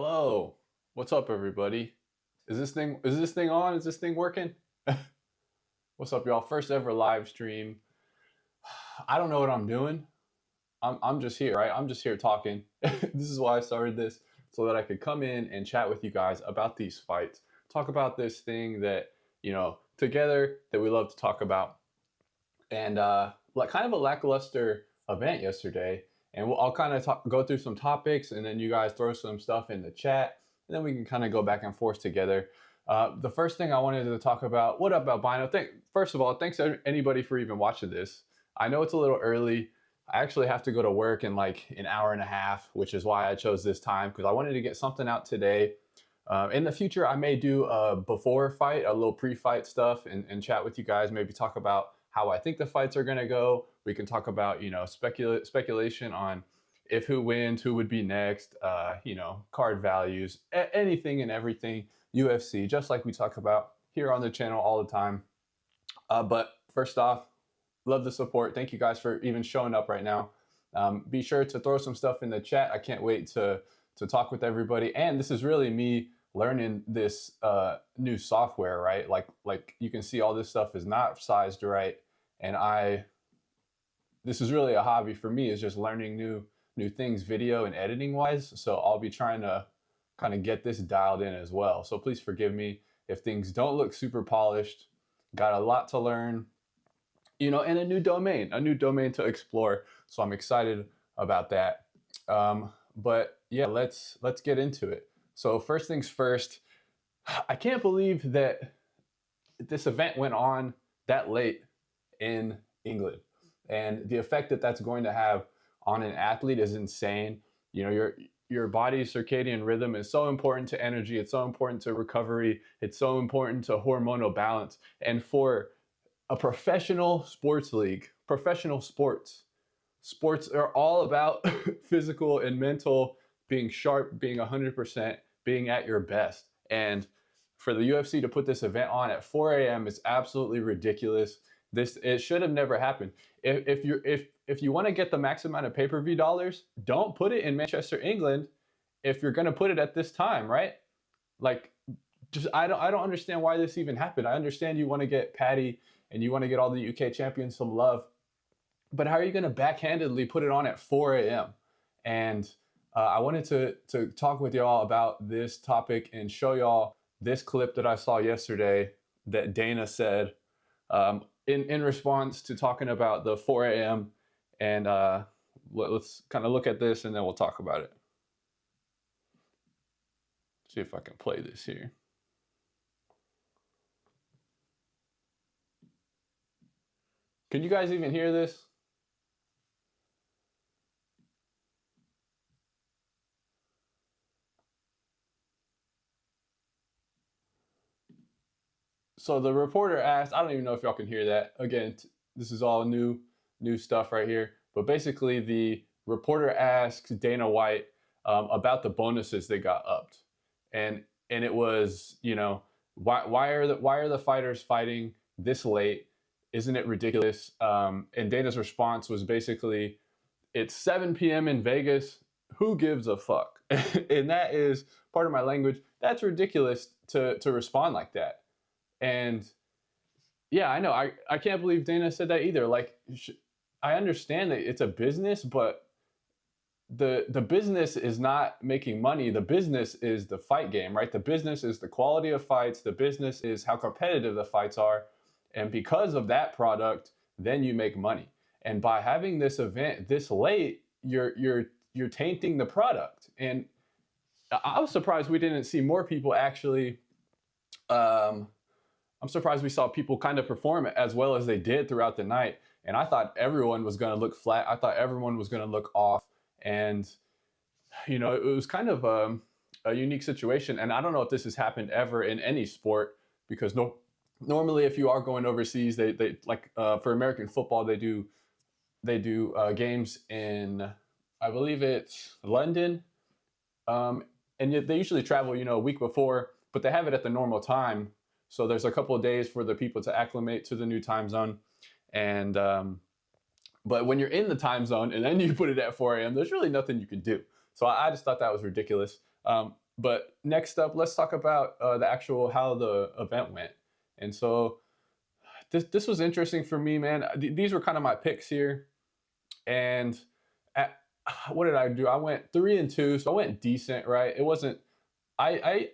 Hello. What's up, everybody? Is this thing on? Is this thing working? What's up, y'all? First ever live stream. I don't know what I'm doing. I'm just here, right? I'm just here talking. This is why I started this, so that I could come in and chat with you guys about these fights. Talk about this thing that, together that we love to talk about. And like kind of a lackluster event yesterday. And I'll kind of go through some topics, and then you guys throw some stuff in the chat, and then we can kind of go back and forth together. The first thing I wanted to talk about, what up, Albino? First of all, thanks to anybody for even watching this. I know it's a little early. I actually have to go to work in like an hour and a half, which is why I chose this time, because I wanted to get something out today. In the future, I may do a before fight, a little pre-fight stuff, and chat with you guys, maybe talk about how I think the fights are going to go. We can talk about, speculation on if who wins, who would be next, card values, anything and everything UFC, just like we talk about here on the channel all the time. But first off, love the support. Thank you guys for even showing up right now. Be sure to throw some stuff in the chat. I can't wait to talk with everybody. And this is really me learning this new software, right? Like you can see all this stuff is not sized right. And this is really a hobby for me, is just learning new things video and editing wise. So I'll be trying to kind of get this dialed in as well. So please forgive me if things don't look super polished. Got a lot to learn, and a new domain to explore. So I'm excited about that. But yeah, let's get into it. So first things first, I can't believe that this event went on that late in England, and the effect that that's going to have on an athlete is insane. Your body's circadian rhythm is so important to energy. It's so important to recovery. It's so important to hormonal balance. And for a professional sports league, professional sports are all about physical and mental, being sharp, being 100%, being at your best. And for the UFC to put this event on at 4 a.m. is absolutely ridiculous. It should have never happened. If you want to get the max amount of pay-per-view dollars, don't put it in Manchester, England, if you're going to put it at this time, right? Like, I don't understand why this even happened. I understand you want to get Paddy and you want to get all the UK champions some love, but how are you going to backhandedly put it on at 4 a.m.? And I wanted to talk with y'all about this topic and show y'all this clip that I saw yesterday that Dana said in response to talking about the 4 a.m. And let's kind of look at this, and then we'll talk about it. See if I can play this here. Can you guys even hear this? So the reporter asked, I don't even know if y'all can hear that. Again, this is all new stuff right here. But basically, the reporter asked Dana White about the bonuses that got upped, and it was, why are the fighters fighting this late? Isn't it ridiculous? And Dana's response was basically, it's 7 p.m. in Vegas. Who gives a fuck? And that is part of my language. That's ridiculous to respond like that. And yeah, I know. I can't believe Dana said that either. Like, I understand that it's a business, but the business is not making money. The business is the fight game, right? The business is the quality of fights. The business is how competitive the fights are. And because of that product, then you make money. And by having this event this late, you're tainting the product. And I was surprised we didn't see more people actually. I'm surprised we saw people kind of perform as well as they did throughout the night. And I thought everyone was going to look flat. I thought everyone was going to look off. And, it was kind of a unique situation. And I don't know if this has happened ever in any sport, because normally if you are going overseas, they like for American football, they do games in, I believe it's London. And yet they usually travel, a week before, but they have it at the normal time. So there's a couple of days for the people to acclimate to the new time zone. And but when you're in the time zone and then you put it at 4 a.m., there's really nothing you can do. So I just thought that was ridiculous. But next up, let's talk about the actual how the event went. And so this was interesting for me, man. These were kind of my picks here. And what did I do? I went 3-2, so I went decent, right? It wasn't. I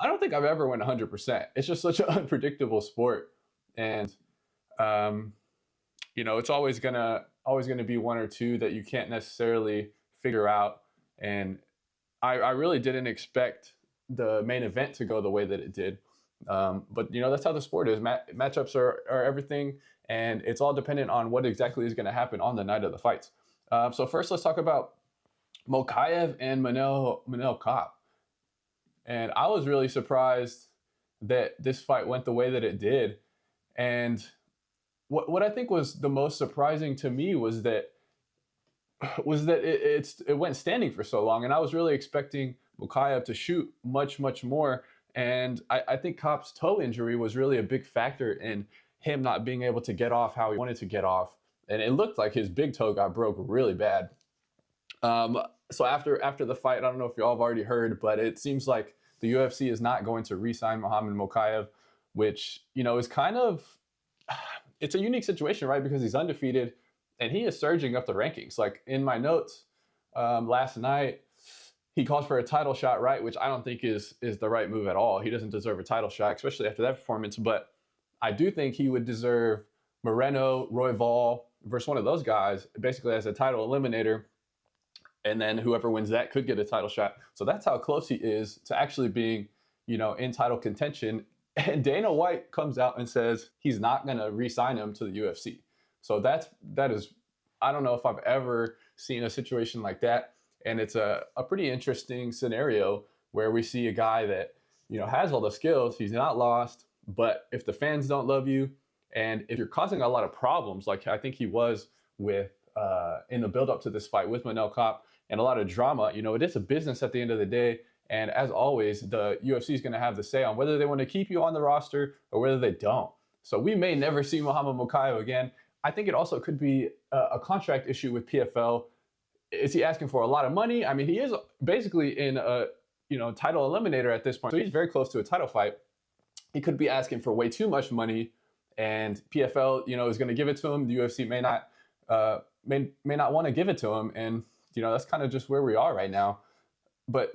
don't think I've ever went 100%. It's just such an unpredictable sport, and you know, it's always gonna be one or two that you can't necessarily figure out. And I really didn't expect the main event to go the way that it did. But you know, that's how the sport is. Matchups are everything, and it's all dependent on what exactly is going to happen on the night of the fights. So first, let's talk about Mokaev and Manor Kape. And I was really surprised that this fight went the way that it did. And what I think was the most surprising to me was that it went standing for so long. And I was really expecting Mokaev to shoot much more. And I think Kape's toe injury was really a big factor in him not being able to get off how he wanted to get off. And it looked like his big toe got broke really bad. So after the fight, I don't know if y'all have already heard, but it seems like the UFC is not going to re-sign Muhammad Mokaev, which, you know, is kind of, it's a unique situation, right? Because he's undefeated and he is surging up the rankings. Like in my notes last night, he calls for a title shot, right? Which I don't think is the right move at all. He doesn't deserve a title shot, especially after that performance. But I do think he would deserve Moreno, Royval versus one of those guys, basically as a title eliminator. And then whoever wins that could get a title shot. So that's how close he is to actually being, you know, in title contention. And Dana White comes out and says he's not going to re-sign him to the UFC. So that is, I don't know if I've ever seen a situation like that. And it's a pretty interesting scenario where we see a guy that, you know, has all the skills, he's not lost, but if the fans don't love you, and if you're causing a lot of problems, like I think he was with in the build-up to this fight with Manor Kape, and a lot of drama, you know, it is a business at the end of the day. And as always, the UFC is going to have the say on whether they want to keep you on the roster or whether they don't. So we may never see Muhammad Mokaev again. I think it also could be a contract issue with PFL. Is he asking for a lot of money? I mean, he is basically in a, you know, title eliminator at this point. So he's very close to a title fight. He could be asking for way too much money, and PFL, you know, is going to give it to him. The UFC may not want to give it to him. And, you know, that's kind of just where we are right now. But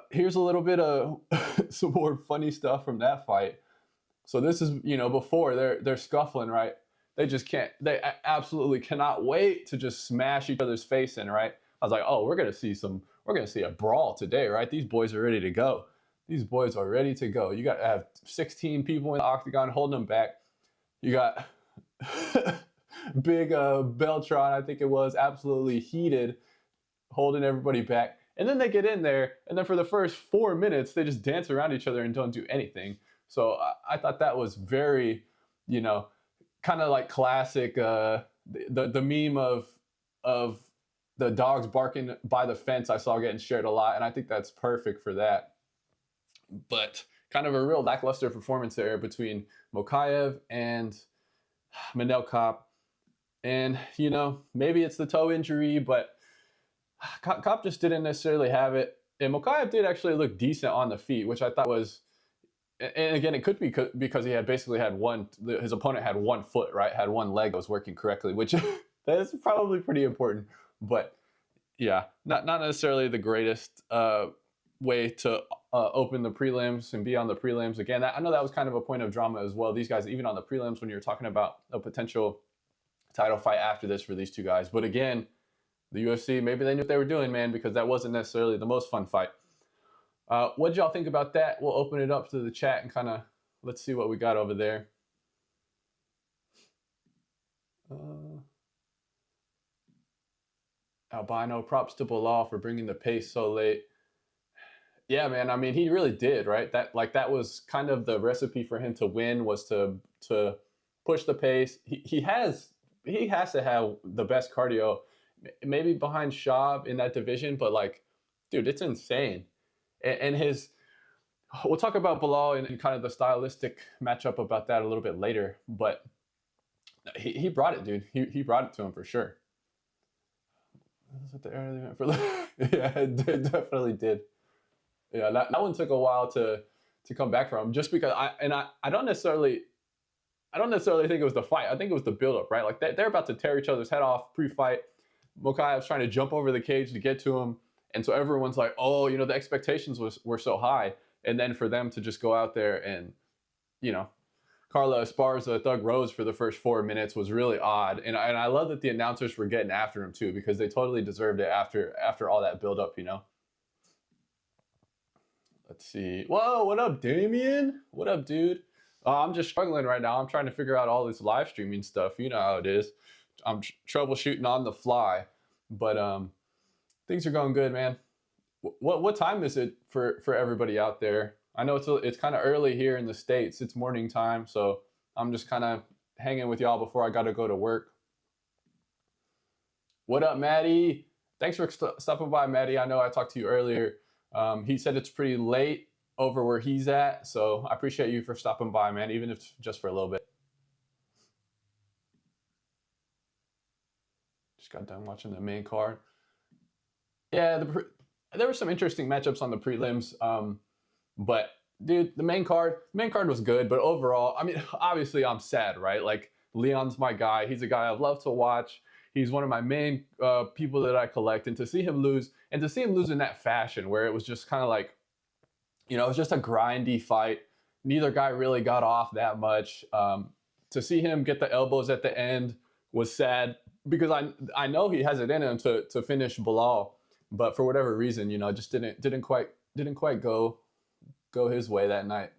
here's a little bit of some more funny stuff from that fight. So this is, you know, before they're scuffling, right? They just can't, they absolutely cannot wait to just smash each other's face in, right? I was like, oh, we're going to see a brawl today, right? These boys are ready to go. These boys are ready to go. You got to have 16 people in the octagon holding them back. You got big Beltran, I think it was, absolutely heated, holding everybody back. And then they get in there, and then for the first 4 minutes, they just dance around each other and don't do anything. So I thought that was very, you know, kind of like classic, the meme of the dogs barking by the fence I saw getting shared a lot, and I think that's perfect for that. But kind of a real lackluster performance there between Mokaev and Manor Kape. And, you know, maybe it's the toe injury, but Kape just didn't necessarily have it. And Mokaev did actually look decent on the feet, which I thought was, and again, it could be because he had basically had his opponent had one foot, right? Had one leg that was working correctly, which that is probably pretty important. But yeah, not necessarily the greatest way to open the prelims and be on the prelims. Again, I know that was kind of a point of drama as well. These guys, even on the prelims, when you're talking about a potential title fight after this for these two guys. But again, the UFC, maybe they knew what they were doing, man, because that wasn't necessarily the most fun fight. What did y'all think about that? We'll open it up to the chat and kind of let's see what we got over there. Albino, props to Belal for bringing the pace so late. Yeah, man. I mean, he really did, right? That was kind of the recipe for him to win, was to push the pace. He has to have the best cardio, maybe behind Schaub in that division, but like, dude, it's insane. And we'll talk about Belal and kind of the stylistic matchup about that a little bit later, but he brought it, dude. He brought it to him for sure. Was it the early event for? Yeah, it definitely did. Yeah, that one took a while to come back from, just because I don't necessarily think it was the fight. I think it was the buildup, right? Like they're about to tear each other's head off pre-fight. Mokaev's trying to jump over the cage to get to him, and so everyone's like, oh, you know, the expectations were so high, and then for them to just go out there and, you know, Carla Esparza, Thug Rose for the first 4 minutes was really odd, and I love that the announcers were getting after him too, because they totally deserved it after all that buildup, you know. Let's see. Whoa, what up, Damien? What up, dude? I'm just struggling right now. I'm trying to figure out all this live streaming stuff. You know how it is. I'm troubleshooting on the fly, but things are going good, man. What time is it for everybody out there? I know it's kind of early here in the States. It's morning time, so I'm just kind of hanging with y'all before I got to go to work. What up, Maddie? Thanks for stopping by, Maddie. I know I talked to you earlier. He said it's pretty late over where he's at, so I appreciate you for stopping by, man, even if just for a little bit. Just got done watching the main card. Yeah, there were some interesting matchups on the prelims, but dude, the main card was good, but overall, I mean, obviously I'm sad, right? Like, Leon's my guy. He's a guy I love to watch. He's one of my main people that I collect, and to see him lose in that fashion, where it was just kind of like, you know, it was just a grindy fight. Neither guy really got off that much. To see him get the elbows at the end was sad, because I know he has it in him to finish Belal, but for whatever reason, you know, it just didn't quite go his way that night.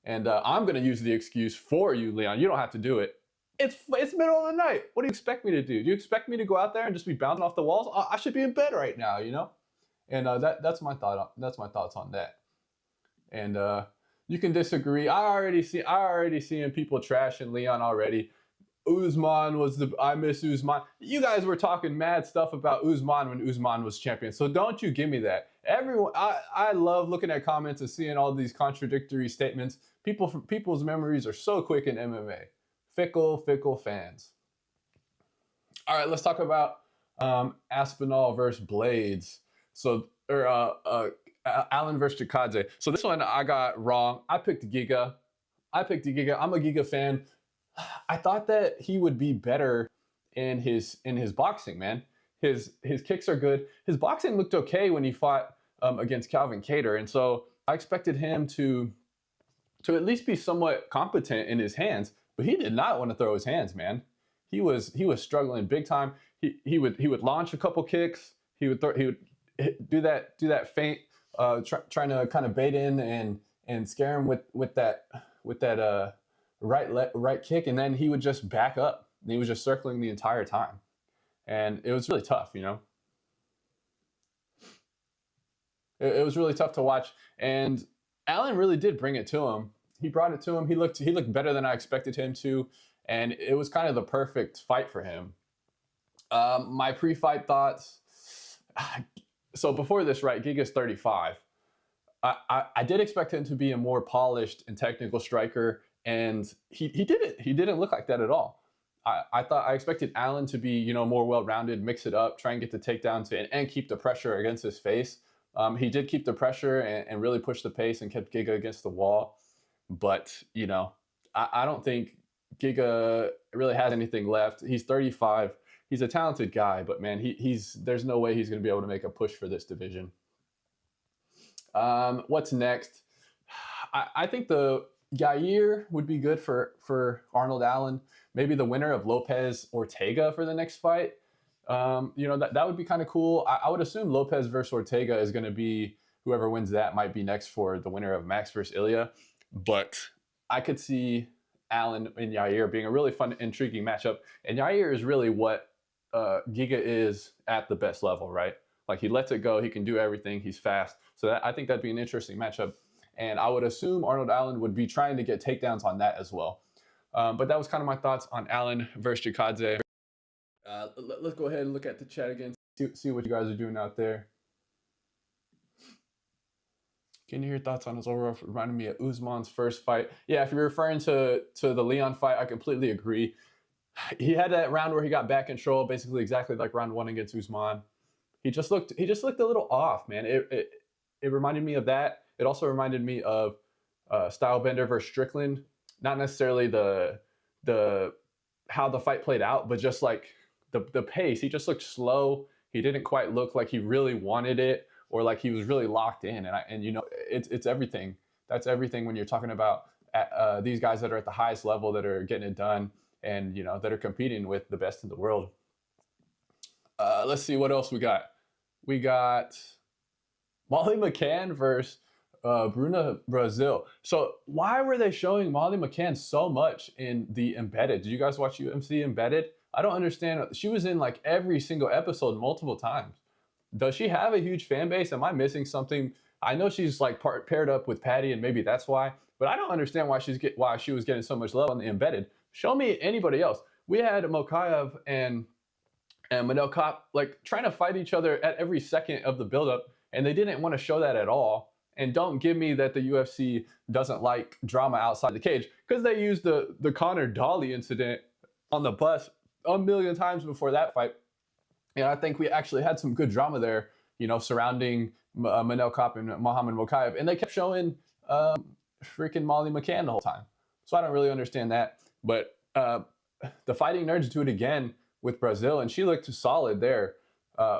And I'm gonna use the excuse for you, Leon. You don't have to do it. It's middle of the night. What do you expect me to do? Do you expect me to go out there and just be bouncing off the walls? I should be in bed right now, you know. And that's my thoughts on that. And you can disagree. I already seeing people trashing Leon already. Usman I miss Usman. You guys were talking mad stuff about Usman when Usman was champion. So don't you give me that. Everyone, I love looking at comments and seeing all these contradictory statements. People's memories are so quick in MMA. Fickle fans. All right, let's talk about Aspinall versus Blaydes. So, Allen versus Chikadze. So this one I got wrong. I picked Giga. I'm a Giga fan. I thought that he would be better in his boxing, man. His kicks are good. His boxing looked okay when he fought against Calvin Kattar, and so I expected him to at least be somewhat competent in his hands. But he did not want to throw his hands, man. He was struggling big time. He would launch a couple kicks. He would do that feint, trying to kind of bait in and scare him with that right kick, and then he would just back up. And he was just circling the entire time, and it was really tough, you know. It was really tough to watch, and Allen really did bring it to him. He brought it to him. He looked better than I expected him to, and it was kind of the perfect fight for him. My pre-fight thoughts. So before this, right, Giga's 35. I did expect him to be a more polished and technical striker, and he didn't. He didn't look like that at all. I expected Allen to be, you know, more well-rounded, mix it up, try and get the takedowns and keep the pressure against his face. He did keep the pressure and really push the pace and kept Giga against the wall. But, you know, I don't think Giga really has anything left. He's 35. He's a talented guy, but man, there's no way he's going to be able to make a push for this division. What's next? I think the Yair would be good for Arnold Allen. Maybe the winner of Lopez Ortega for the next fight. You know, that would be kind of cool. I would assume Lopez versus Ortega is going to be, whoever wins that might be next for the winner of Max versus Ilya. But I could see Allen and Yair being a really fun, intriguing matchup. And Yair is really what Giga is at the best level, right? Like, he lets it go. He can do everything. He's fast. So I think that'd be an interesting matchup. And I would assume Arnold Allen would be trying to get takedowns on that as well. But that was kind of my thoughts on Allen versus Chikadze. Let's go ahead and look at the chat again. See what you guys are doing out there. Can you hear thoughts on his overall? Reminded me of Usman's first fight. Yeah, if you're referring to the Leon fight, I completely agree. He had that round where he got back control, basically exactly like round one against Usman. He just looked a little off, man. it reminded me of that. It also reminded me of Stylebender versus Strickland. Not necessarily the how the fight played out, but just like the pace. He just looked slow. He didn't quite look like he really wanted it, or like he was really locked in. And you know, it's everything. That's everything when you're talking about these guys that are at the highest level, that are getting it done, and you know, that are competing with the best in the world. Let's see what else we got. We got Molly McCann versus Bruna Brazil. So why were they showing Molly McCann so much in the Embedded? Did you guys watch UMC Embedded? I don't understand. She was in like every single episode multiple times. Does she have a huge fan base? Am I missing something? I know she's like paired up with Paddy, and maybe that's why. But I don't understand why she was getting so much love on the Embedded. Show me anybody else. We had Mokaev and Manor like trying to fight each other at every second of the buildup, and they didn't want to show that at all. And don't give me that the UFC doesn't like drama outside the cage, because they used the Connor Dolly incident on the bus a million times before that fight. And I think we actually had some good drama there, you know, surrounding Manor and Muhammad Mokaev, and they kept showing freaking Molly McCann the whole time. So I don't really understand that. But the Fighting Nerds do it again with Brazil, and she looked solid there.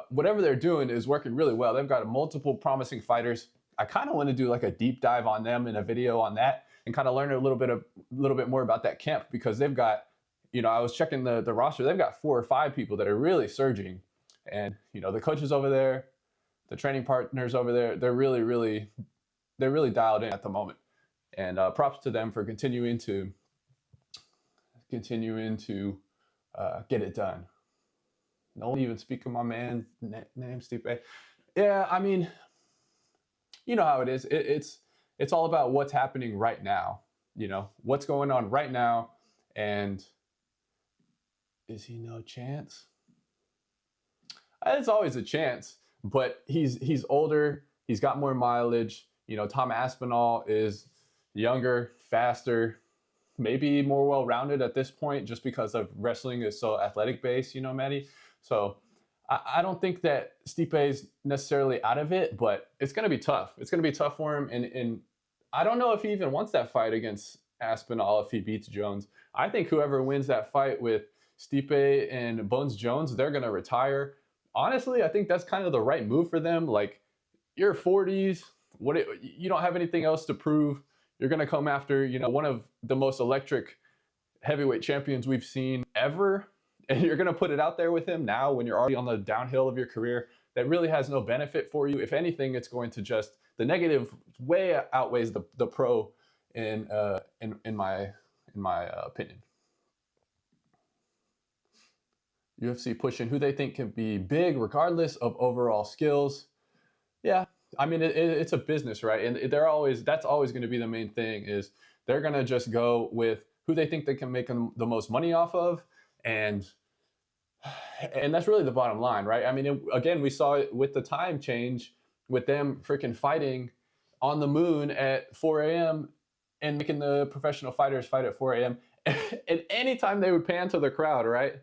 Whatever they're doing is working really well. They've got multiple promising fighters. I kind of want to do like a deep dive on them in a video on that, and kind of learn a little bit more about that camp, because they've got, you know, I was checking the roster. They've got 4 or 5 people that are really surging, and you know, the coaches over there, the training partners over there, they're really dialed in at the moment. And props to them for continuing to get it done. No one even speak of my man name, Stipe. Yeah, I mean, you know how it is. It's all about what's happening right now. You know, what's going on right now. And is he no chance? It's always a chance, but he's older. He's got more mileage. You know, Tom Aspinall is younger, faster, maybe more well-rounded at this point, just because of wrestling is so athletic based, you know, Maddie. So I don't think that Stipe is necessarily out of it, but it's going to be tough. It's going to be tough for him. And I don't know if he even wants that fight against Aspinall if he beats Jones. I think whoever wins that fight with Stipe and Bones Jones, they're going to retire. Honestly, I think that's kind of the right move for them. Like, you're 40s. You don't have anything else to prove. You're going to come after, you know, one of the most electric heavyweight champions we've seen ever. And you're going to put it out there with him now when you're already on the downhill of your career. That really has no benefit for you. If anything, it's going to just, the negative way outweighs the pro in my opinion. UFC pushing who they think can be big regardless of overall skills. Yeah, I mean, it's a business, right? And that's always going to be the main thing, is they're going to just go with who they think they can make the most money off of. And that's really the bottom line, right? I mean, again, we saw it with the time change, with them freaking fighting on the moon at 4 a.m. and making the professional fighters fight at 4 a.m. And anytime they would pan to the crowd, right?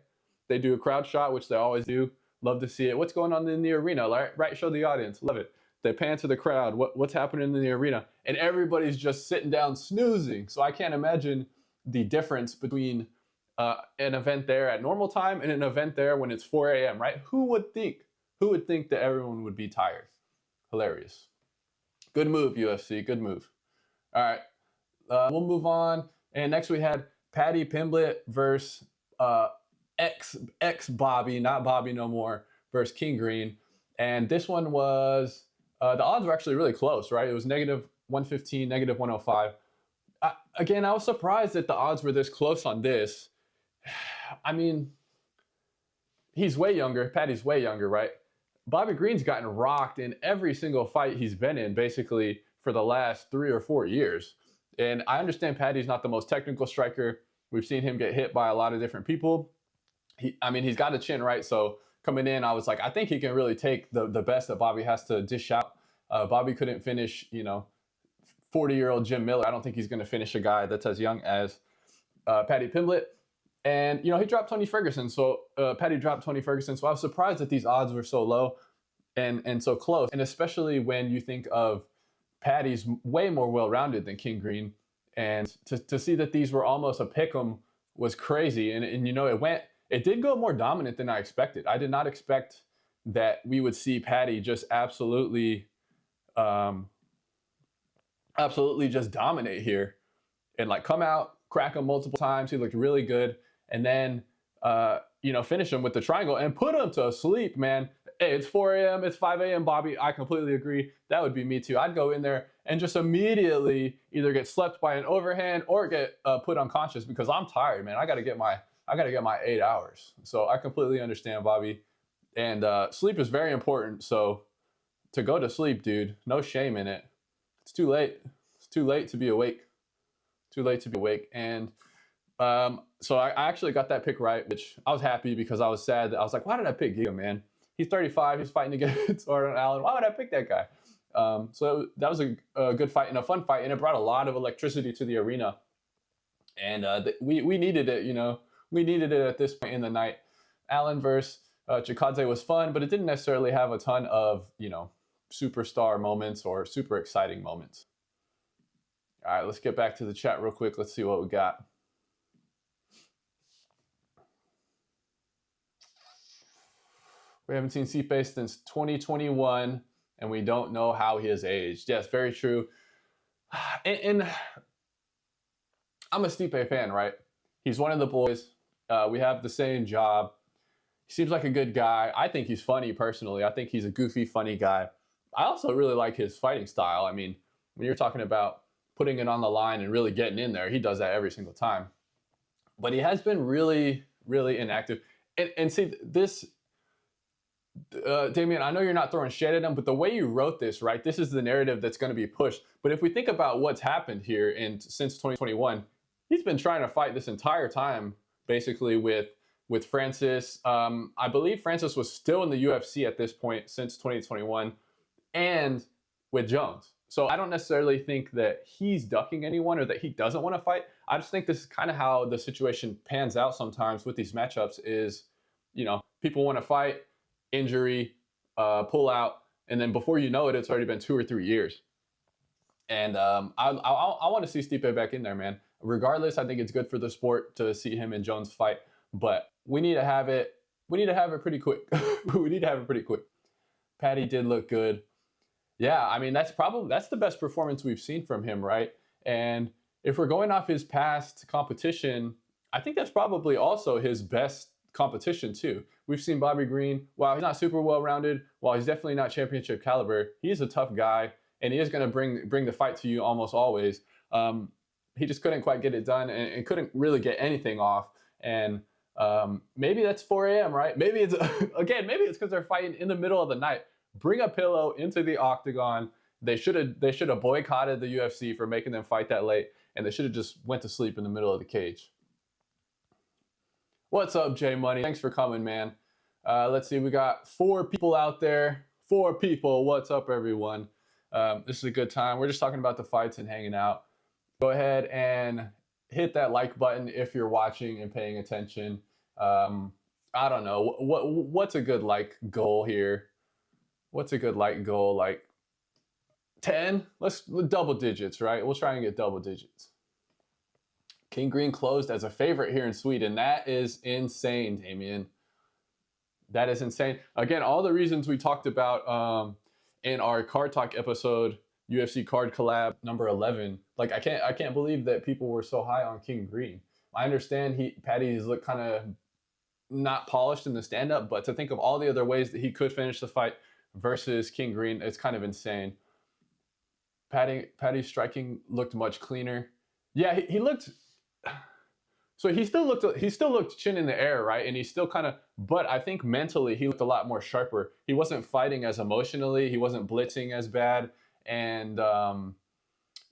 They do a crowd shot, which they always do. Love to see it. What's going on in the arena, right? Show the audience. Love it. They pan to the crowd. What's happening in the arena? And everybody's just sitting down snoozing. So I can't imagine the difference between an event there at normal time and an event there when it's 4 a.m., right? Who would think that everyone would be tired? Hilarious. Good move, UFC. Good move. All right. We'll move on. And next we had Paddy Pimblett versus ex Bobby, not Bobby no more, versus King Green. And this one was, the odds were actually really close, right? It was -115, -105. Again, I was surprised that the odds were this close on this. I mean, he's way younger. Paddy's way younger, right? Bobby Green's gotten rocked in every single fight he's been in, basically, for the last 3 or 4 years. And I understand Paddy's not the most technical striker. We've seen him get hit by a lot of different people. He's got a chin, right? So coming in, I was like, I think he can really take the best that Bobby has to dish out. Bobby couldn't finish, you know, 40-year-old Jim Miller. I don't think he's going to finish a guy that's as young as Paddy Pimblett. And, you know, he dropped Tony Ferguson. So Paddy dropped Tony Ferguson. So I was surprised that these odds were so low. and so close. And especially when you think of Paddy's way more well-rounded than King Green, and to see that these were almost a pick'em was crazy. And you know, it did go more dominant than I expected. I did not expect that we would see Paddy just absolutely just dominate here and like come out, crack him multiple times. He looked really good, and then you know, finish him with the triangle and put him to sleep, man. Hey, it's 4 a.m., it's 5 a.m., Bobby. I completely agree. That would be me too. I'd go in there and just immediately either get slept by an overhand or get put unconscious because I'm tired, man. I gotta get my 8 hours. So I completely understand, Bobby. And sleep is very important. So to go to sleep, dude, no shame in it. It's too late. It's too late to be awake. Too late to be awake. And so I actually got that pick right, which I was happy because I was sad that I was like, why did I pick Giga, man? He's 35. He's fighting against Arnold Allen. Why would I pick that guy? So that was a good fight and a fun fight, and it brought a lot of electricity to the arena. And we needed it, you know. We needed it at this point in the night. Allen versus Chikadze was fun, but it didn't necessarily have a ton of, you know, superstar moments or super exciting moments. All right, let's get back to the chat real quick. Let's see what we got. We haven't seen Stipe since 2021, and we don't know how he has aged. Yes, very true. And I'm a Stipe fan, right? He's one of the boys. We have the same job. He seems like a good guy. I think he's funny personally. I think he's a goofy, funny guy. I also really like his fighting style. I mean, when you're talking about putting it on the line and really getting in there, he does that every single time. But he has been really, really inactive. And see, this... Damian, I know you're not throwing shade at him, but the way you wrote this, right, this is the narrative that's going to be pushed. But if we think about what's happened here since 2021, he's been trying to fight this entire time, basically with Francis. I believe Francis was still in the UFC at this point since 2021, and with Jones. So I don't necessarily think that he's ducking anyone or that he doesn't want to fight. I just think this is kind of how the situation pans out sometimes with these matchups is, you know, people want to fight, injury, pull out, and then before you know it, it's already been 2 or 3 years. And I want to see Stipe back in there, man. Regardless, I think it's good for the sport to see him and Jones fight, but we need to have it. We need to have it pretty quick. We need to have it pretty quick. Paddy did look good. Yeah, I mean, that's the best performance we've seen from him, right? And if we're going off his past competition, I think that's probably also his best competition too. We've seen Bobby Green, while he's not super well-rounded, while he's definitely not championship caliber, he's a tough guy, and he is going to bring the fight to you almost always. He just couldn't quite get it done and couldn't really get anything off. And maybe that's 4 a.m., right? Maybe it's, again, maybe it's because they're fighting in the middle of the night. Bring a pillow into the octagon. They should have boycotted the UFC for making them fight that late, and they should have just went to sleep in the middle of the cage. What's up, J Money? Thanks for coming, man. Let's see, we got 4 people out there. 4 people. What's up, everyone? This is a good time. We're just talking about the fights and hanging out. Go ahead and hit that like button if you're watching and paying attention. I don't know. What's a good like goal here? What's a good like goal? Like 10? Let's double digits, right? We'll try and get double digits. King Green closed as a favorite here in Sweden. That is insane, Damien. That is insane. Again, all the reasons we talked about in our Card Talk episode, UFC Card Collab number 11. Like I can't believe that people were so high on King Green. I understand Paddy's look kind of not polished in the stand-up, but to think of all the other ways that he could finish the fight versus King Green, it's kind of insane. Paddy's striking looked much cleaner. Yeah, he looked. So he still looked chin in the air, right? And he still kind of, but I think mentally he looked a lot more sharper. He wasn't fighting as emotionally. He wasn't blitzing as bad, and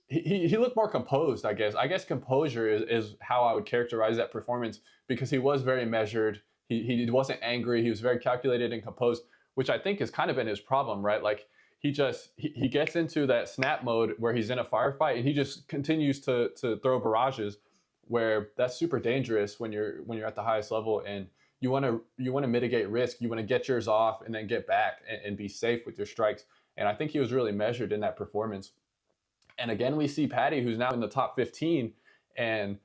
he looked more composed. I guess composure is how I would characterize that performance, because he was very measured. He wasn't angry. He was very calculated and composed, which I think has kind of been his problem, right? Like he gets into that snap mode where he's in a firefight and he just continues to throw barrages, where that's super dangerous when you're at the highest level and you want to mitigate risk. You want to get yours off and then get back and be safe with your strikes. And I think he was really measured in that performance. And again, we see Paddy, who's now in the top 15, and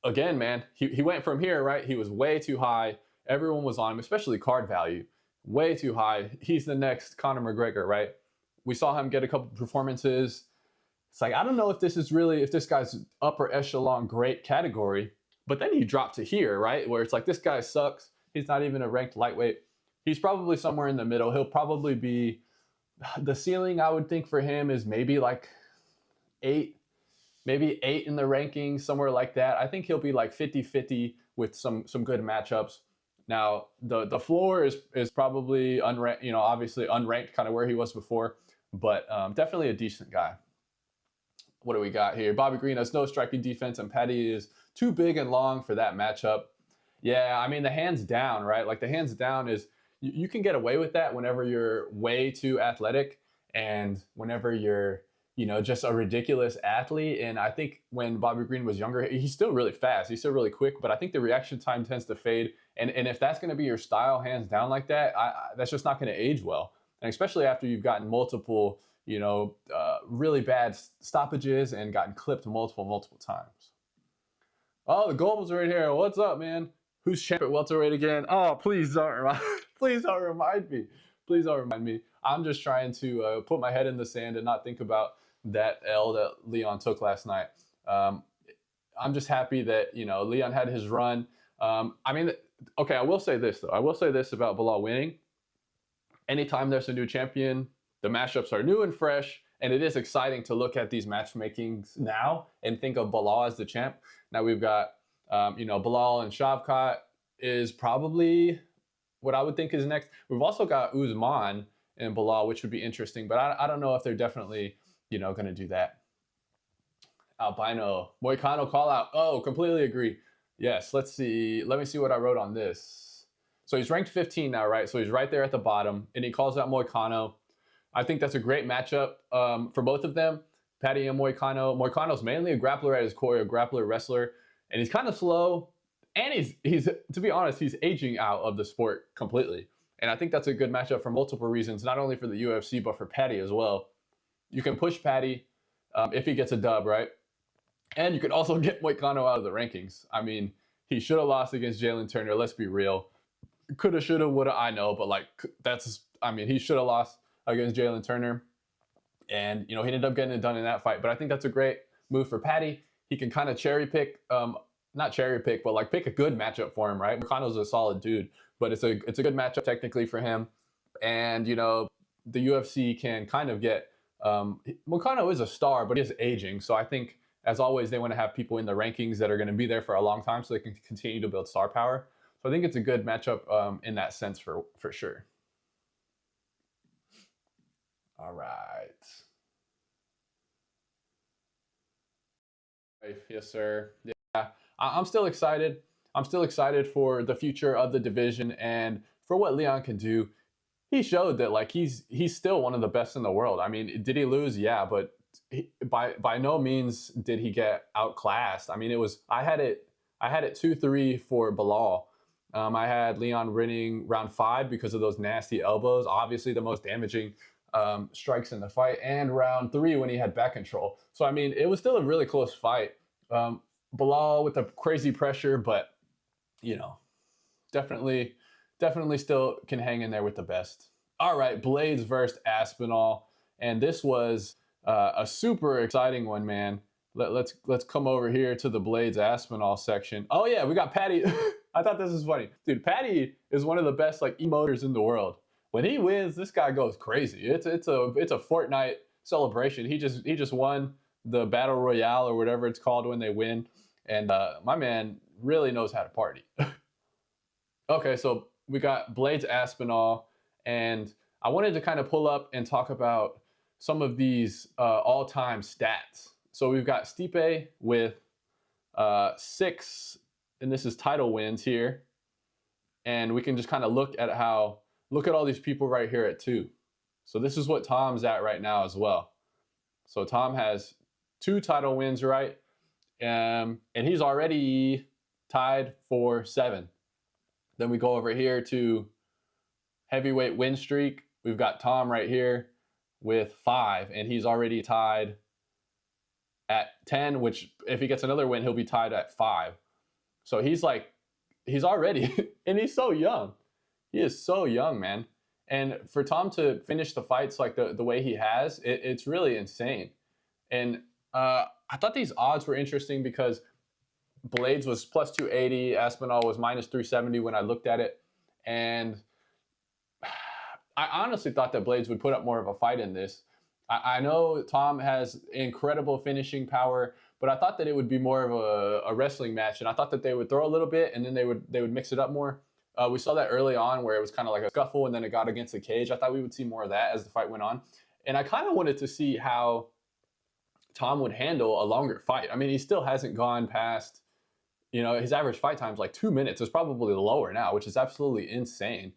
again, man, he went from here, right? He was way too high. Everyone was on him, especially card value, way too high. He's the next Conor McGregor, right? We saw him get a couple performances. It's like, I don't know if this is really, if this guy's upper echelon great category, but then he dropped to here, right? Where it's like, this guy sucks. He's not even a ranked lightweight. He's probably somewhere in the middle. He'll probably be, the ceiling I would think for him is maybe like 8, maybe 8 in the rankings, somewhere like that. I think he'll be like 50-50 with some good matchups. Now, the floor is probably unranked, you know, obviously unranked, kind of where he was before, but definitely a decent guy. What do we got here? Bobby Green has no striking defense, and Paddy is too big and long for that matchup. Yeah, I mean, the hands down, right? Like, the hands down is, you can get away with that whenever you're way too athletic and whenever you're, you know, just a ridiculous athlete. And I think when Bobby Green was younger, he's still really fast. He's still really quick, but I think the reaction time tends to fade. And if that's going to be your style, hands down like that, that's just not going to age well. And especially after you've gotten multiple, you know, really bad stoppages and gotten clipped multiple times. Oh, the Gold's right here. What's up, man? Who's champ at welterweight again? Oh, please don't remind, please don't remind me. Please don't remind me. I'm just trying to put my head in the sand and not think about that L that Leon took last night. I'm just happy that, you know, Leon had his run. I mean, okay, I will say this, though. I will say this about Belal winning. Anytime there's a new champion, the matchups are new and fresh, and it is exciting to look at these matchmakings now and think of Belal as the champ. Now we've got, you know, Belal and Shavkat is probably what I would think is next. We've also got Usman and Belal, which would be interesting, but I don't know if they're definitely, you know, going to do that. Albino, Moicano call out. Oh, completely agree. Yes, let's see. Let me see what I wrote on this. So he's ranked 15 now, right? So he's right there at the bottom, and he calls out Moicano. I think that's a great matchup for both of them, Paddy and Moicano. Moicano's mainly a grappler at his core, a grappler wrestler, and he's kind of slow. And he's to be honest, he's aging out of the sport completely. And I think that's a good matchup for multiple reasons, not only for the UFC, but for Paddy as well. You can push Paddy if he gets a dub, right? And you can also get Moicano out of the rankings. I mean, he should have lost against Jalen Turner. Let's be real. Coulda, shoulda, woulda, I know. But, like, that's, I mean, he should have lost against Jalen Turner. And, you know, he ended up getting it done in that fight. But I think that's a great move for Paddy. He can kind of cherry pick, not cherry pick, but, like, pick a good matchup for him, right? Moicano's a solid dude. But it's a good matchup technically for him. And, you know, the UFC can kind of get, Moicano is a star, but he is aging. So I think, as always, they want to have people in the rankings that are going to be there for a long time so they can continue to build star power. So I think it's a good matchup in that sense for sure. All right. Yes, sir. Yeah, I'm still excited. I'm still excited for the future of the division and for what Leon can do. He showed that, like, he's still one of the best in the world. I mean, did he lose? Yeah, but by no means did he get outclassed. I mean, it was, I had it 2-3 for Belal. I had Leon winning round 5 because of those nasty elbows, obviously the most damaging strikes in the fight, and round 3 when he had back control. So I mean, it was still a really close fight. Belal with the crazy pressure, but, you know, definitely still can hang in there with the best. All right, Blaydes versus Aspinall, and this was a super exciting one, man. Let's come over here to the Blaydes Aspinall section. Oh yeah, we got Paddy. I thought this was funny, dude. Paddy is one of the best, like, emoters in the world. When he wins, this guy goes crazy. It's a Fortnite celebration. He just won the battle royale or whatever it's called when they win, and my man really knows how to party. Okay, so we got Blaydes Aspinall, and I wanted to kind of pull up and talk about some of these all-time stats. So we've got Stipe with 6, and this is title wins here. And we can just kind of look at all these people right here at 2. So this is what Tom's at right now as well. So Tom has 2 title wins, right? And he's already tied for 7. Then we go over here to heavyweight win streak. We've got Tom right here with 5, and he's already tied at 10, which if he gets another win, he'll be tied at 5. So he's already, and he's so young. He is so young, man. And for Tom to finish the fights like the way he has, it's really insane. And I thought these odds were interesting because Blaydes was plus 280, Aspinall was minus 370 when I looked at it. And I honestly thought that Blaydes would put up more of a fight in this. I know Tom has incredible finishing power, but I thought that it would be more of a wrestling match, and I thought that they would throw a little bit and then they would mix it up more. We saw that early on where it was kind of like a scuffle and then it got against the cage. I thought we would see more of that as the fight went on. And I kind of wanted to see how Tom would handle a longer fight. I mean, he still hasn't gone past, his average fight time is like 2 minutes. It's probably lower now, which is absolutely insane.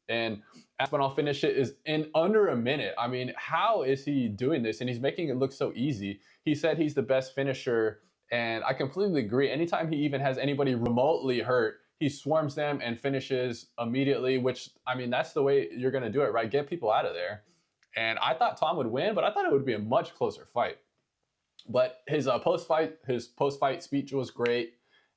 And Aspinall finished it is in under a minute. I mean, how is he doing this? And he's making it look so easy. He said he's the best finisher, and I completely agree. Anytime he even has anybody remotely hurt, he swarms them and finishes immediately, which, I mean, that's the way you're going to do it, right? Get people out of there. And I thought Tom would win, but I thought it would be a much closer fight. But his post-fight speech was great.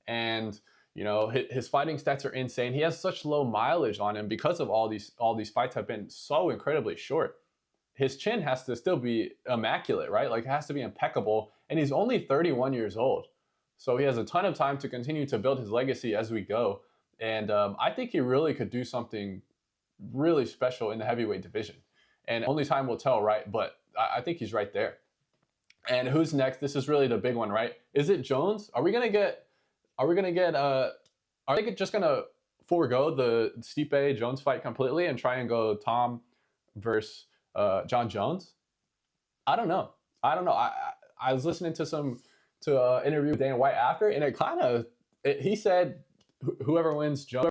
And his fighting stats are insane. He has such low mileage on him because of all these fights have been so incredibly short. His chin has to still be immaculate, right? Like, it has to be impeccable. And he's only 31 years old. So he has a ton of time to continue to build his legacy as we go. And I think he really could do something really special in the heavyweight division. And only time will tell, right? But I think he's right there. And who's next? This is really the big one, right? Is it Jones? Are they just gonna forego the Stipe Jones fight completely and try and go Tom versus Jon Jones? I don't know. I was listening to an interview with Dana White after, and he said whoever wins Jones.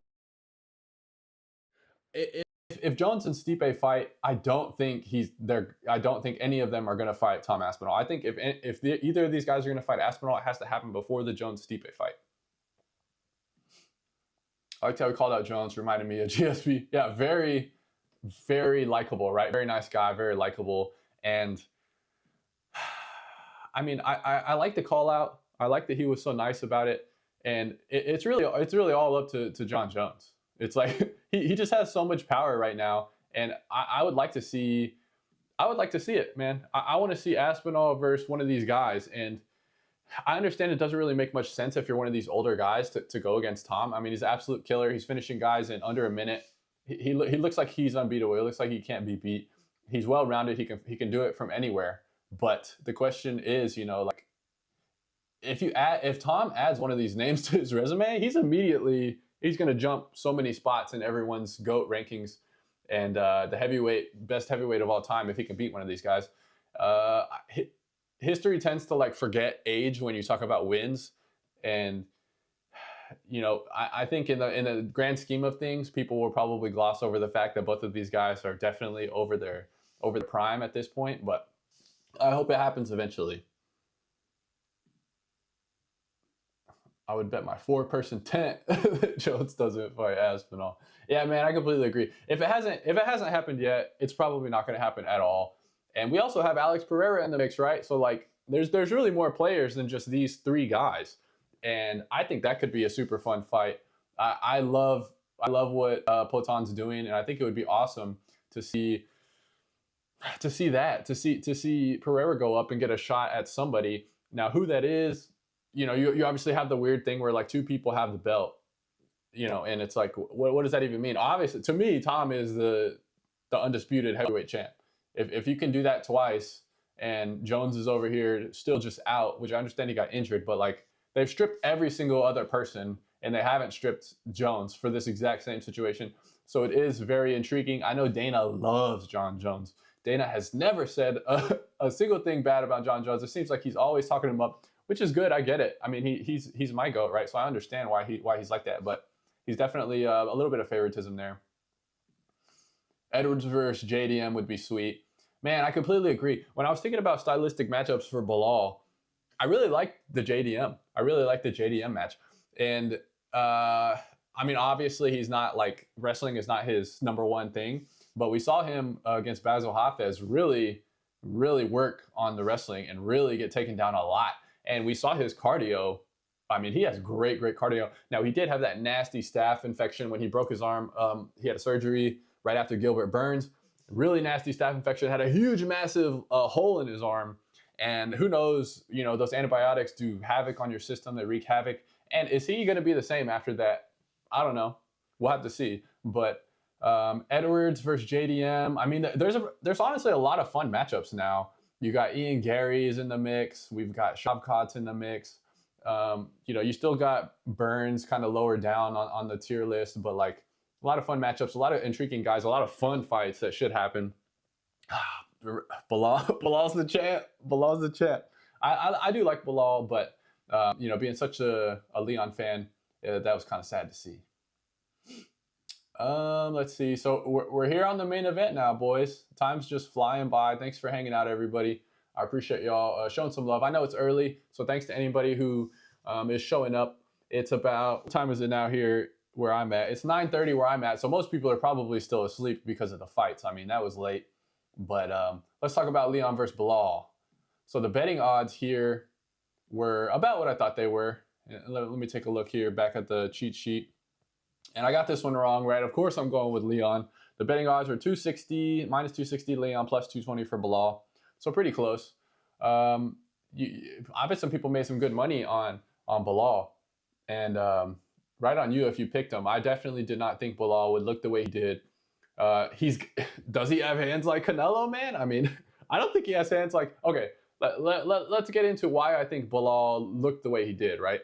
If Jones and Stipe fight, I don't think any of them are going to fight Tom Aspinall. I think if either of these guys are going to fight Aspinall, it has to happen before the Jones-Stipe fight. I like how we called out Jones, reminded me of GSP. Yeah, very, very likable, right? Very nice guy, very likable. And I mean, I like the call out. I like that he was so nice about it. And it's really all up to Jon Jones. It's like he just has so much power right now, and I would like to see it, man. I want to see Aspinall versus one of these guys, and I understand it doesn't really make much sense if you're one of these older guys to go against Tom. I mean, he's an absolute killer. He's finishing guys in under a minute. He looks like he's unbeatable. He looks like he can't be beat. He's well-rounded. He can do it from anywhere. But the question is, like, if Tom adds one of these names to his resume, he's going to jump so many spots in everyone's GOAT rankings and the best heavyweight of all time if he can beat one of these guys. History tends to forget age when you talk about wins, and I think in the grand scheme of things, people will probably gloss over the fact that both of these guys are definitely over the prime at this point, but I hope it happens eventually. I would bet my 4-person tent that Jones doesn't fight Aspinall. Yeah, man, I completely agree. If it hasn't happened yet, it's probably not going to happen at all. And we also have Alex Pereira in the mix, right? So there's really more players than just these 3 guys, and I think that could be a super fun fight. I love what Poton's doing, and I think it would be awesome to see Pereira go up and get a shot at somebody. Now, who that is? You obviously have the weird thing where 2 people have the belt, and it's like, what does that even mean? Obviously, to me, Tom is the undisputed heavyweight champ. If you can do that twice, and Jones is over here still just out, which I understand he got injured, but they've stripped every single other person, and they haven't stripped Jones for this exact same situation. So it is very intriguing. I know Dana loves Jon Jones. Dana has never said a single thing bad about Jon Jones. It seems like he's always talking him up, which is good. I get it. I mean, he's my GOAT, right? So I understand why he's like that, but he's definitely a little bit of favoritism there. Edwards versus JDM would be sweet. Man, I completely agree. When I was thinking about stylistic matchups for Belal, I really liked the JDM. I really liked the JDM match. And I I mean, obviously he's not like, wrestling is not his #1 thing, but we saw him against Basil Hafez really work on the wrestling and really get taken down a lot. And we saw his cardio. I mean, he has great cardio. Now, he did have that nasty staph infection when he broke his arm. He had a surgery right after Gilbert Burns. Really nasty staph infection, had a huge, massive hole in his arm. And who knows, you know, those antibiotics do havoc on your system, they wreak havoc. And is he going to be the same after that? I don't know. We'll have to see. But Edwards versus JDM. I mean, there's honestly a lot of fun matchups now. You got Ian Gary's in the mix. We've got Shavkat's in the mix. You know, you still got Burns kind of lower down on the tier list, but like a lot of fun matchups, a lot of intriguing guys, a lot of fun fights that should happen. Belal's the champ. Belal's the champ. I do like Belal, but you know, being such a Leon fan, that was kind of sad to see. Let's see. So we're here on the main event now, boys. Time's just flying by. Thanks for hanging out, everybody. I appreciate y'all showing some love. I know it's early, so thanks to anybody who is showing up. It's about, what time is it now here where I'm at? It's 9:30 where I'm at, so most people are probably still asleep because of the fights. I mean, that was late. But let's talk about Leon versus Belal. So the betting odds here were about what I thought they were. Let me take a look here back at the cheat sheet. And I got this one wrong, right? Of course I'm going with Leon. The betting odds were 260, minus 260 Leon, plus 220 for Belal. So pretty close. I bet some people made some good money on Belal. And right on you if you picked him. I definitely did not think Belal would look the way he did. Does he have hands like Canelo, man? I mean, I don't think he has hands like, okay, let's get into why I think Belal looked the way he did, right?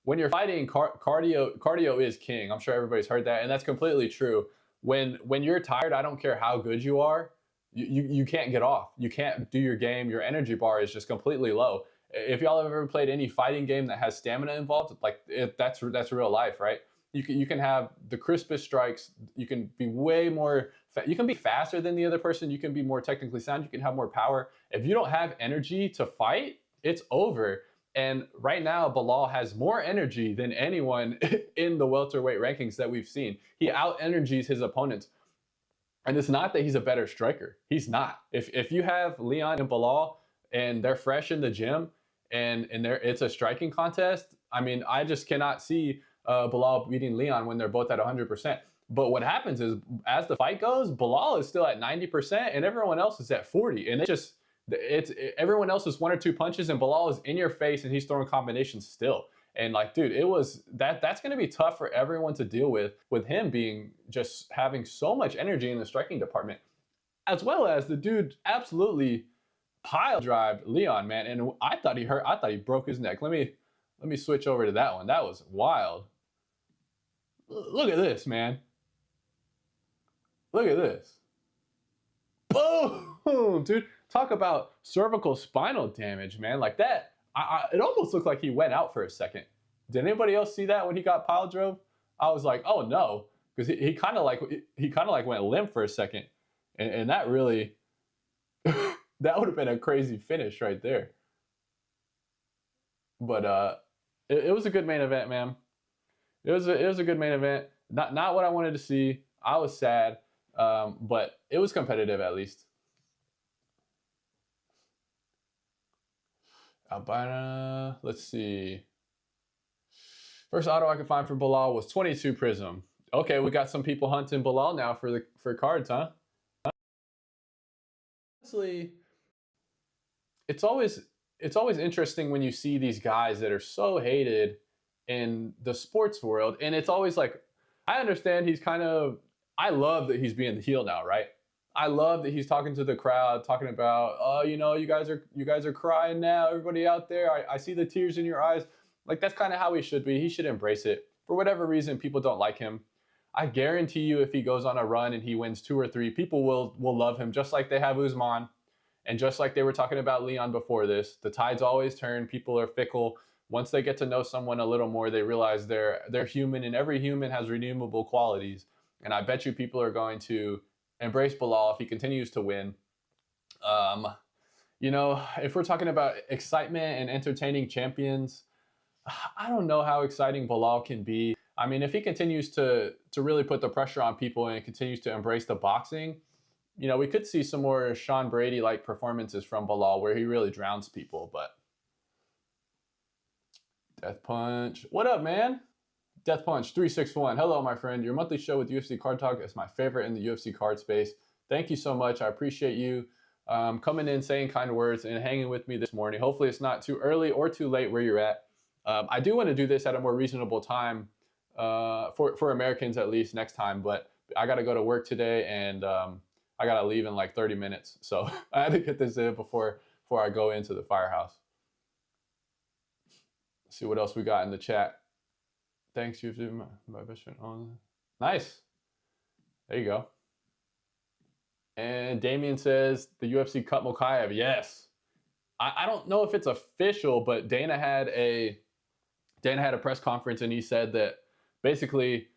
When you're fighting, cardio is king. I'm sure everybody's heard that, and that's completely true. When you're tired, I don't care how good you are, you can't get off. You can't do your game. Your energy bar is just completely low. If y'all have ever played any fighting game that has stamina involved, like that's real life, right? You can have the crispest strikes. You can be way more. You can be faster than the other person. You can be more technically sound. You can have more power. If you don't have energy to fight, it's over. And right now, Belal has more energy than anyone in the welterweight rankings that we've seen. He out-energies his opponents. And it's not that he's a better striker. He's not. If you have Leon and Belal and they're fresh in the gym and it's a striking contest, I mean, I just cannot see Belal beating Leon when they're both at 100%. But what happens is, as the fight goes, Belal is still at 90% and everyone else is at 40%. And everyone else is 1 or 2 punches and Belal is in your face and he's throwing combinations still. And like, dude, that's going to be tough for everyone to deal with him being just having so much energy in the striking department, as well as the dude absolutely pile drive Leon, man. And I thought he broke his neck. Let me switch over to that one. That was wild. Look at this, man. Look at this. Boom, dude. Talk about cervical spinal damage, man. Like that, it almost looked like he went out for a second. Did anybody else see that when he got pile drove? I was like, oh no, because he kind of like went limp for a second, and that really that would have been a crazy finish right there. But it was a good main event, man. It was a good main event. Not what I wanted to see. I was sad, but it was competitive at least. Albina, let's see. First auto I could find for Belal was 22 Prism. Okay, we got some people hunting Belal now for cards, huh? Honestly, it's always interesting when you see these guys that are so hated in the sports world, and it's always like, I understand I love that he's being the heel now, right? I love that he's talking to the crowd, talking about, oh, you know, you guys are crying now, everybody out there. I see the tears in your eyes. Like, that's kind of how he should be. He should embrace it. For whatever reason, people don't like him. I guarantee you, if he goes on a run and he wins 2 or 3, people will love him, just like they have Usman, and just like they were talking about Leon before this. The tides always turn. People are fickle. Once they get to know someone a little more, they realize they're human, and every human has redeemable qualities. And I bet you people are going to embrace Belal if he continues to win. You know, if we're talking about excitement and entertaining champions, I don't know how exciting Belal can be. I mean, if he continues to really put the pressure on people and continues to embrace the boxing, you know, we could see some more Sean Brady-like performances from Belal where he really drowns people. But Death Punch, what up, man? Death Punch 361. Hello, my friend. Your monthly show with UFC Card Talk is my favorite in the UFC card space. Thank you so much. I appreciate you coming in, saying kind words, and hanging with me this morning. Hopefully, it's not too early or too late where you're at. I do want to do this at a more reasonable time for Americans at least next time, but I got to go to work today and I got to leave in like 30 minutes. So I had to get this in before I go into the firehouse. Let's see what else we got in the chat. Thanks, you've been my best friend on. Nice. There you go. And Damien says the UFC cut Mokaev. Yes. I don't know if it's official, but Dana had a press conference and he said that basically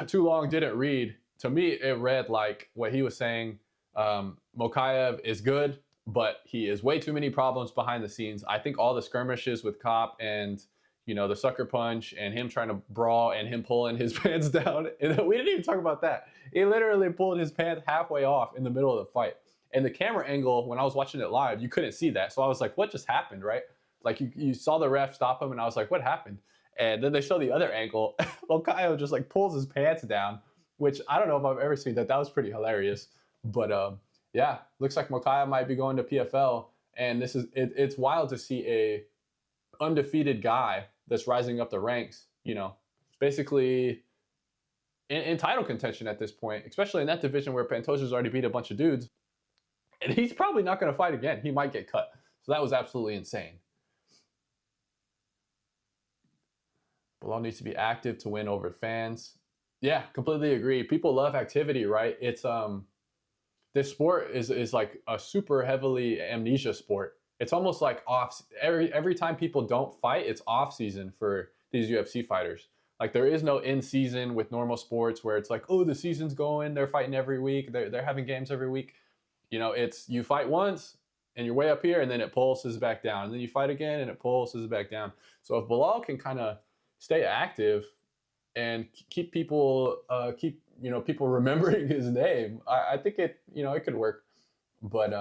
too long didn't read. To me, it read like what he was saying. Mokaev is good, but he is way too many problems behind the scenes. I think all the skirmishes with Kape and, you know, the sucker punch and him trying to brawl and him pulling his pants down. And we didn't even talk about that. He literally pulled his pants halfway off in the middle of the fight. And the camera angle, when I was watching it live, you couldn't see that. So I was like, what just happened, right? Like you saw the ref stop him and I was like, what happened? And then they show the other angle. Mokaev just like pulls his pants down, which I don't know if I've ever seen that. That was pretty hilarious. But yeah, looks like Mokaev might be going to PFL. And it's wild to see a undefeated guy that's rising up the ranks, you know, basically in title contention at this point, especially in that division where Pantoja's already beat a bunch of dudes. And he's probably not going to fight again. He might get cut. So that was absolutely insane. Belal needs to be active to win over fans. Yeah, completely agree. People love activity, right? It's this sport is like a super heavily amnesia sport. It's almost like every time people don't fight, it's off season for these UFC fighters. Like there is no in season with normal sports where it's like, oh, the season's going, they're fighting every week, they're having games every week. You know, it's you fight once and you're way up here and then it pulses back down. And then you fight again and it pulses back down. So if Belal can kind of stay active and keep people people remembering his name, I think it could work. But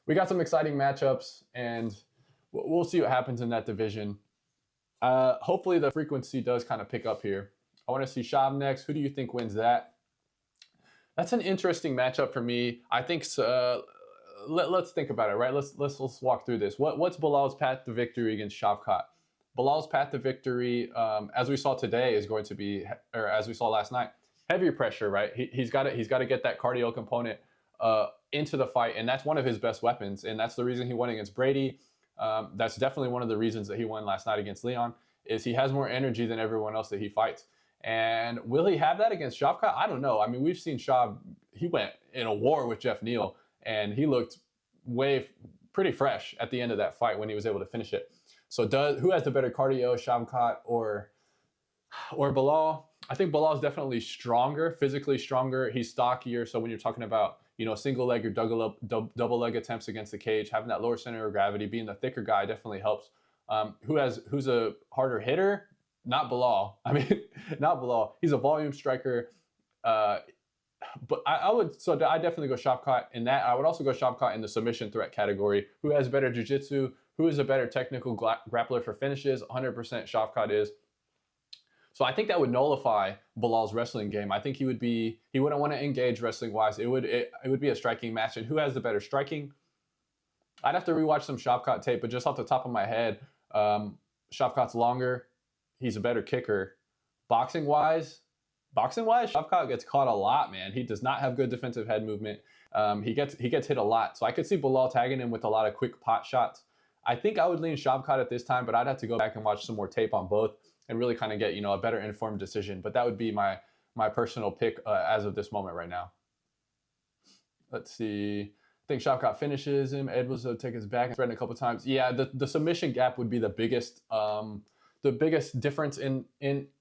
we got some exciting matchups, and we'll see what happens in that division. Hopefully the frequency does kind of pick up here. I want to see Shab next. Who do you think wins that? That's an interesting matchup for me. I think let's think about it, right? Let's walk through this. What's Belal's path to victory against Shavkat? Belal's path to victory, as we saw today, is going to be, or as we saw last night, heavy pressure, right? He's got to get that cardio component into the fight, and that's one of his best weapons, and that's the reason he won against Brady. That's definitely one of the reasons that he won last night against Leon, is he has more energy than everyone else that he fights. And will he have that against Shavkat? I don't know. I mean, we've seen Shab, he went in a war with Jeff Neal, and he looked pretty fresh at the end of that fight when he was able to finish it. So who has the better cardio, Shavkat or Belal? I think Belal is definitely stronger, physically stronger. He's stockier. So when you're talking about, single leg or double leg attempts against the cage, having that lower center of gravity, being the thicker guy definitely helps. Who's a harder hitter? Not Belal. I mean, not Belal. He's a volume striker. But I definitely go Shavkat in that. I would also go Shavkat in the submission threat category. Who has better jiu-jitsu? Who is a better technical grappler for finishes? 100% Shavkat is. So I think that would nullify Belal's wrestling game. I think he wouldn't want to engage wrestling wise. It would be a striking match. And who has the better striking? I'd have to rewatch some Shavkat tape, but just off the top of my head, Shavkat's longer. He's a better kicker. Boxing wise, Shavkat gets caught a lot, man. He does not have good defensive head movement. He gets hit a lot. So I could see Belal tagging him with a lot of quick pot shots. I think I would lean Shavkat at this time, but I'd have to go back and watch some more tape on both and really kind of get, a better informed decision. But that would be my personal pick as of this moment right now. Let's see. I think Shavkat finishes him. Edwards will take his back and spread a couple times. Yeah, the submission gap would be the biggest difference in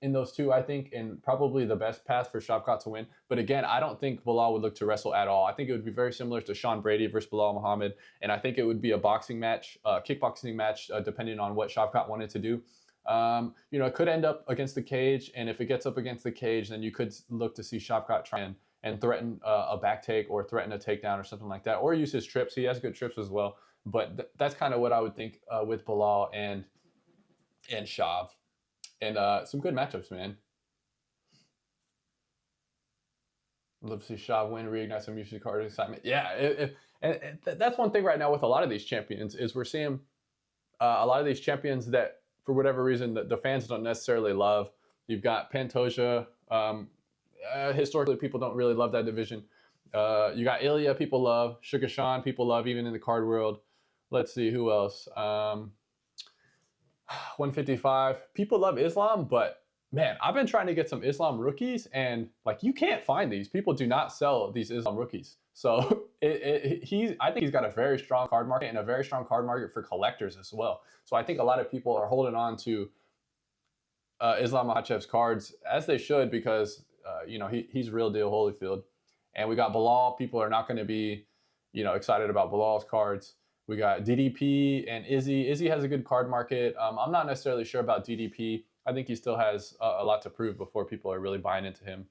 those two, I think, and probably the best path for Shavkat to win. But again, I don't think Belal would look to wrestle at all. I think it would be very similar to Sean Brady versus Belal Muhammad, and I think it would be a boxing match, kickboxing match, depending on what Shavkat wanted to do. You know, it could end up against the cage, and if it gets up against the cage, then you could look to see Shavkat try and threaten a back take or threaten a takedown or something like that, or use his trips. He has good trips as well. But that's kind of what I would think with Belal and Shav. And some good matchups, man. I'd love to see Shav win, reignite some UFC card excitement. Yeah, that's one thing right now with a lot of these champions is we're seeing a lot of these champions that, for whatever reason, the fans don't necessarily love. You've got Pantoja. Historically, people don't really love that division. You got Ilya, people love. Sugar Sean, people love, even in the card world. Let's see, who else? 155. People love Islam, but man, I've been trying to get some Islam rookies, and like, you can't find these. People do not sell these Islam rookies. So I think he's got a very strong card market, and a very strong card market for collectors as well. So I think a lot of people are holding on to Islam Makhachev's cards, as they should, because you know, he's real deal Holyfield. And we got Belal. People are not going to be, you know, excited about Belal's cards. We got DDP and Izzy. Izzy has a good card market. I'm not necessarily sure about DDP. I think he still has a lot to prove before people are really buying into him.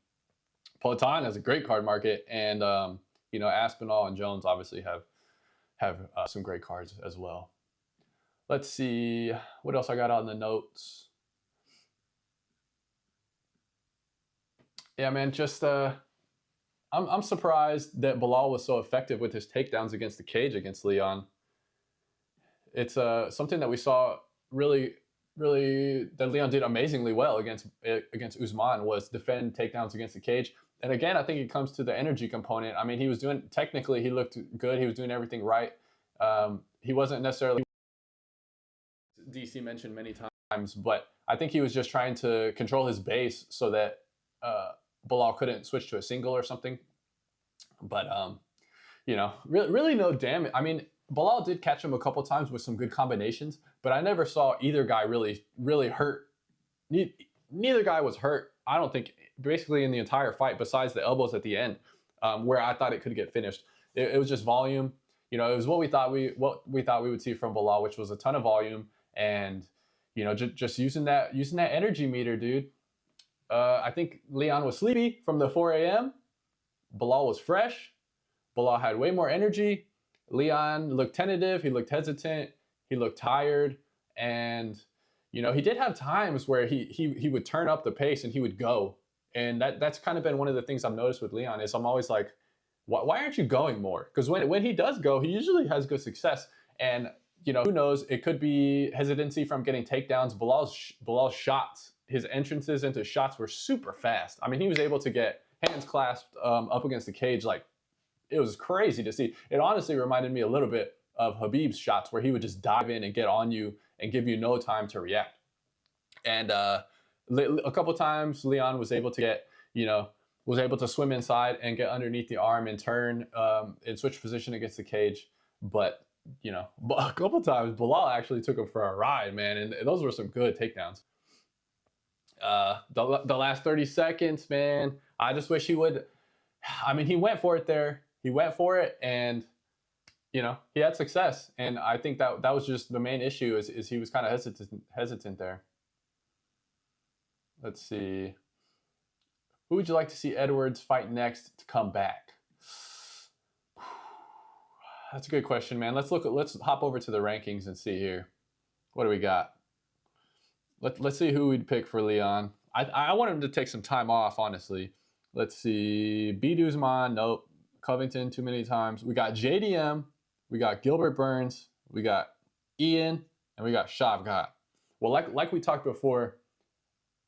Poatan has a great card market, and you know, Aspinall and Jones obviously have some great cards as well. Let's see what else I got on the notes. Yeah, man, just I'm surprised that Belal was so effective with his takedowns against the cage against Leon. It's something that we saw really that Leon did amazingly well against Usman, was defend takedowns against the cage. And again, I think it comes to the energy component. I mean, he was doing, technically, he looked good. He was doing everything right. He wasn't necessarily, DC mentioned many times, but I think he was just trying to control his base so that Belal couldn't switch to a single or something. But, you know, really no damage. I mean, Belal did catch him a couple times with some good combinations, but I never saw either guy really hurt. Neither guy was hurt, I don't think, basically in the entire fight, besides the elbows at the end, where I thought it could get finished. It was just volume. You know, it was what we thought we would see from Belal, which was a ton of volume, and you know, just using that energy meter, dude. I think Leon was sleepy from the 4 a.m. Belal was fresh. Belal had way more energy. Leon looked tentative. He looked hesitant. He looked tired. And, you know, he did have times where he would turn up the pace and he would go. And that's kind of been one of the things I've noticed with Leon, is I'm always like, why aren't you going more? Because when he does go, he usually has good success. And, you know, who knows? It could be hesitancy from getting takedowns. Belal's shots, his entrances into shots were super fast. I mean, he was able to get hands clasped up against the cage. Like, it was crazy to see. It honestly reminded me a little bit of Khabib's shots, where he would just dive in and get on you and give you no time to react. And a couple times Leon was able to get, you know, was able to swim inside and get underneath the arm and turn and switch position against the cage. But, you know, a couple times Belal actually took him for a ride, man. And those were some good takedowns. The last 30 seconds, man, I just wish he would. I mean, he went for it there. He went for it, and, you know, he had success. And I think that was just the main issue, is he was kind of hesitant there. Let's see. Who would you like to see Edwards fight next to come back? That's a good question, man. Let's hop over to the rankings and see here. What do we got? Let's see who we'd pick for Leon. I want him to take some time off, honestly. Let's see. Beat Usman, nope. Covington, too many times. We got JDM, we got Gilbert Burns, we got Ian, and we got Shavkat. Well, like we talked before,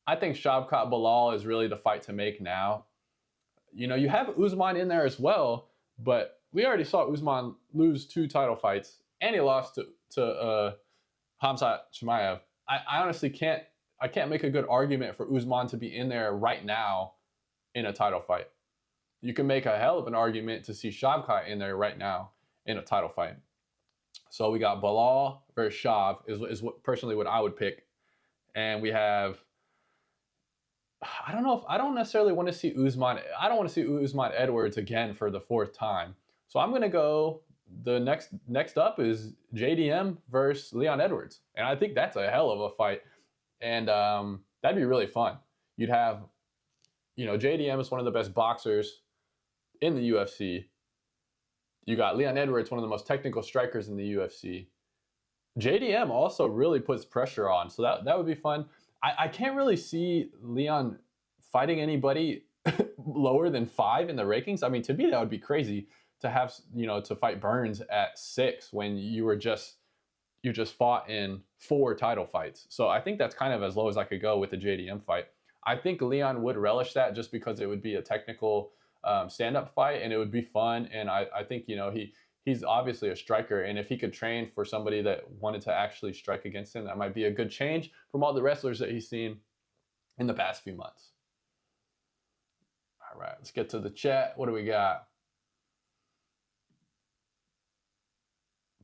I think Shavkat Belal is really the fight to make now. You know, you have Usman in there as well, but we already saw Usman lose 2 title fights, and he lost to Khamzat Chimaev. I honestly can't make a good argument for Usman to be in there right now in a title fight. You can make a hell of an argument to see Shavkat in there right now in a title fight. So we got Belal versus Shav is personally what I would pick. And we have, I don't necessarily want to see Usman. I don't want to see Usman Edwards again for the 4th time. So I'm going to go, the next up is JDM versus Leon Edwards. And I think that's a hell of a fight. And that'd be really fun. You'd have, you know, JDM is one of the best boxers in the UFC. You got Leon Edwards, one of the most technical strikers in the UFC. JDM also really puts pressure on, so that would be fun. I can't really see Leon fighting anybody lower than 5 in the rankings. I mean, to me, that would be crazy to have, you know, to fight Burns at 6 when you just fought in 4 title fights. So I think that's kind of as low as I could go with the JDM fight. I think Leon would relish that just because it would be a technical stand-up fight and it would be fun. And I think, you know, he's obviously a striker, and if he could train for somebody that wanted to actually strike against him, that might be a good change from all the wrestlers that he's seen in the past few months. All right, let's get to the chat. What do we got?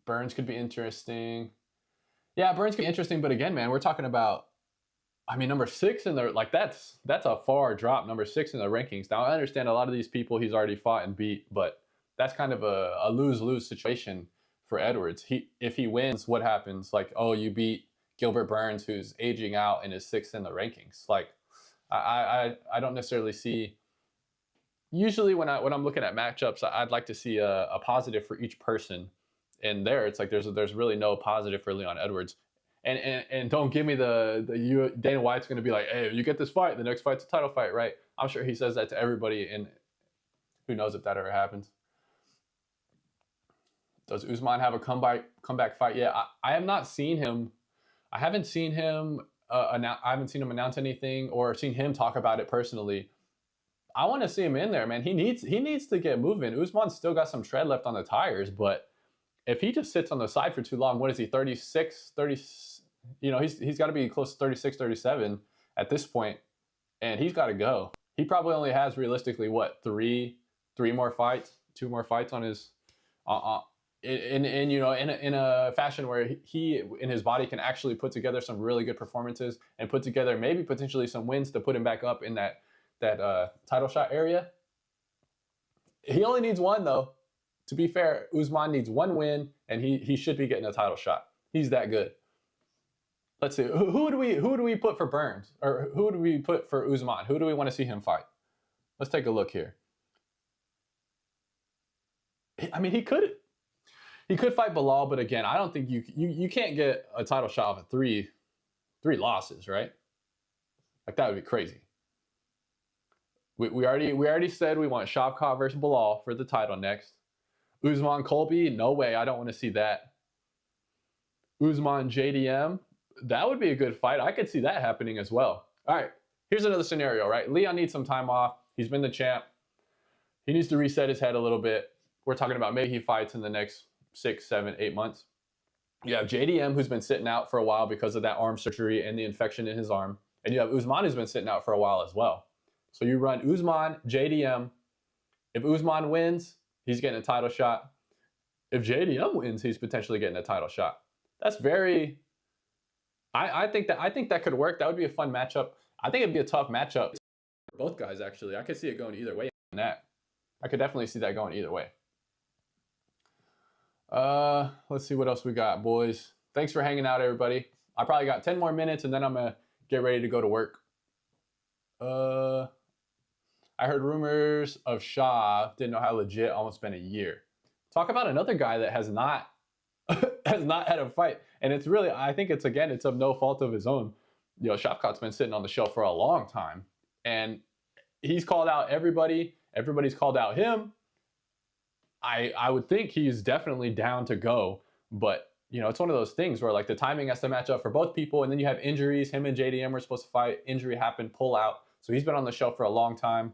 Burns could be interesting. Yeah, Burns could be interesting, but again, man, we're talking about, I mean, number 6 in the, like, that's a far drop, number 6 in the rankings. Now, I understand a lot of these people he's already fought and beat, but that's kind of a lose-lose situation for Edwards. If he wins, what happens? Like, oh, you beat Gilbert Burns, who's aging out and is 6th in the rankings. Like, I don't necessarily see. Usually, when I'm looking at matchups, I'd like to see a positive for each person. And there, it's like there's really no positive for Leon Edwards. And don't give me Dana White's going to be like, hey, you get this fight, the next fight's a title fight, right? I'm sure he says that to everybody, and who knows if that ever happens. Does Usman have a comeback fight? Yeah, I have not seen him. I haven't seen him announce anything or seen him talk about it personally. I want to see him in there, man. He needs to get moving. Usman's still got some tread left on the tires, but if he just sits on the side for too long, what is he, 36, 30, you know, he's got to be close to 36, 37 at this point, and he's got to go. He probably only has realistically, what, three more fights, 2 more fights on his, you know, in a fashion where he in his body can actually put together some really good performances and put together maybe potentially some wins to put him back up in that title shot area. He only needs 1 though. To be fair, Usman needs 1 win, and he should be getting a title shot. He's that good. Let's see. Who do we put for Burns, or who do we put for Usman? Who do we want to see him fight? Let's take a look here. I mean, he could fight Belal, but again, I don't think you can't get a title shot off of 3 losses, right? Like, that would be crazy. We already said we want Shavkat versus Belal for the title next. Usman Colby, no way, I don't want to see that. Usman JDM, that would be a good fight. I could see that happening as well. All right, here's another scenario, right? Leon needs some time off. He's been the champ. He needs to reset his head a little bit. We're talking about maybe he fights in the next 6, 7, 8 months. You have JDM, who's been sitting out for a while because of that arm surgery and the infection in his arm. And you have Usman, who's been sitting out for a while as well. So you run Usman, JDM. If Usman wins, he's getting a title shot. If JDM wins, he's potentially getting a title shot. That's very, I think that could work. That would be a fun matchup. I think it'd be a tough matchup for both guys, actually. I could see it going either way on that. I could definitely see that going either way. Let's see what else we got, boys. Thanks for hanging out, everybody. I probably got 10 more minutes, and then I'm gonna get ready to go to work. I heard rumors of Shaw. Didn't know how legit. Almost been a year. Talk about another guy that has not had a fight, and it's really, I think it's of no fault of his own. You know, Shavkat's been sitting on the shelf for a long time, and he's called out everybody. Everybody's called out him. I would think he's definitely down to go, but you know, it's one of those things where like the timing has to match up for both people, and then you have injuries. Him and JDM were supposed to fight. Injury happened, pull out. So he's been on the shelf for a long time.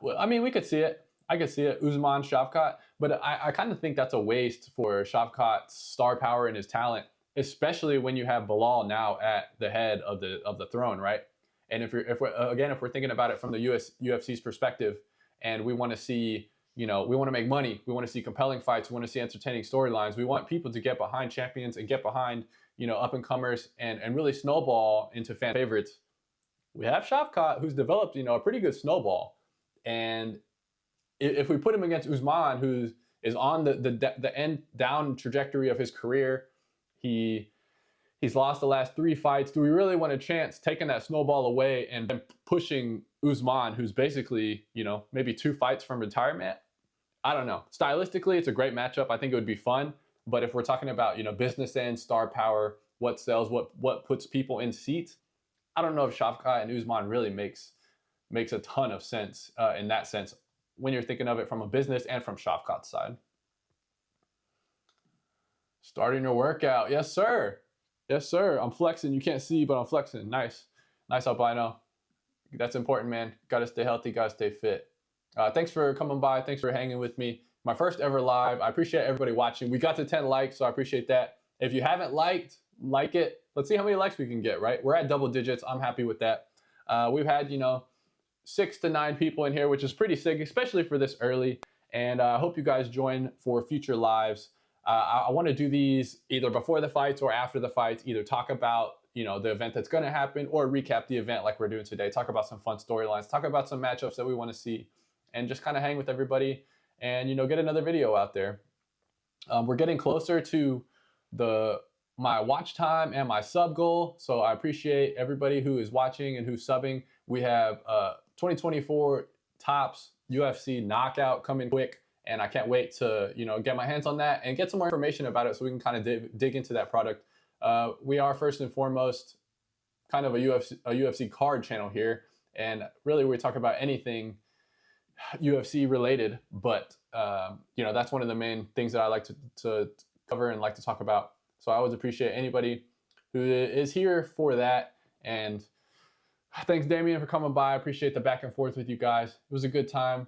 Well, I mean, we could see it. I could see it, Usman, Shavkat, but I kind of think that's a waste for Shavkat's star power and his talent, especially when you have Belal now at the head of the throne, right? And if we're thinking about it from the UFC's perspective, and we want to see, you know, we want to make money, we want to see compelling fights, we want to see entertaining storylines, we want people to get behind champions and get behind, you know, up and comers and really snowball into fan favorites. We have Shavkat, who's developed, you know, a pretty good snowball, and if we put him against Usman, who is on the end down trajectory of his career, he He's lost the last 3 fights. Do we really want a chance taking that snowball away and then pushing Usman, who's basically, you know, maybe 2 fights from retirement? I don't know. Stylistically, it's a great matchup. I think it would be fun. But if we're talking about, you know, business end, star power, what sells, what puts people in seats, I don't know if Shavkat and Usman really makes a ton of sense in that sense when you're thinking of it from a business and from Shavkat's side. Starting your workout. Yes, sir. Yes, sir. I'm flexing. You can't see, but I'm flexing. Nice. Nice, albino. That's important, man. Got to stay healthy. Got to stay fit. Thanks for coming by. Thanks for hanging with me. My first ever live. I appreciate everybody watching. We got to 10 likes, so I appreciate that. If you haven't liked, like it. Let's see how many likes we can get, right? We're at double digits. I'm happy with that. We've had, you know, 6 to 9 people in here, which is pretty sick, especially for this early. And I hope you guys join for future lives. I want to do these either before the fights or after the fights, either talk about, you know, the event that's going to happen or recap the event like we're doing today, talk about some fun storylines, talk about some matchups that we want to see, and just kind of hang with everybody and, you know, get another video out there. We're getting closer to my watch time and my sub goal, so I appreciate everybody who is watching and who's subbing. We have 2024 Tops UFC Knockout coming quick, and I can't wait to, you know, get my hands on that and get some more information about it so we can kind of dig into that product. We are first and foremost kind of a UFC card channel here, and really we talk about anything UFC related, but you know, that's one of the main things that I like to cover and like to talk about. So I always appreciate anybody who is here for that. And thanks, Damien, for coming by. I appreciate the back and forth with you guys. It was a good time.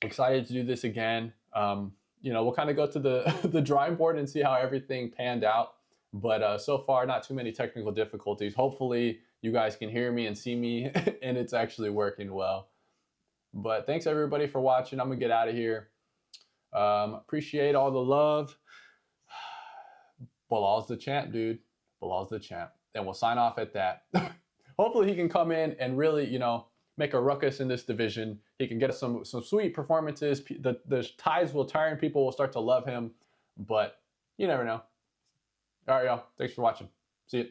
Excited to do this again. You know, we'll kind of go to the drawing board and see how everything panned out. But so far, not too many technical difficulties. Hopefully, you guys can hear me and see me, and it's actually working well. But thanks, everybody, for watching. I'm going to get out of here. Appreciate all the love. Belal's the champ, dude. Belal's the champ. And we'll sign off at that. Hopefully, he can come in and really, you know, make a ruckus in this division. He can get us some sweet performances. The tides will turn. People will start to love him. But you never know. All right, y'all. Thanks for watching. See you.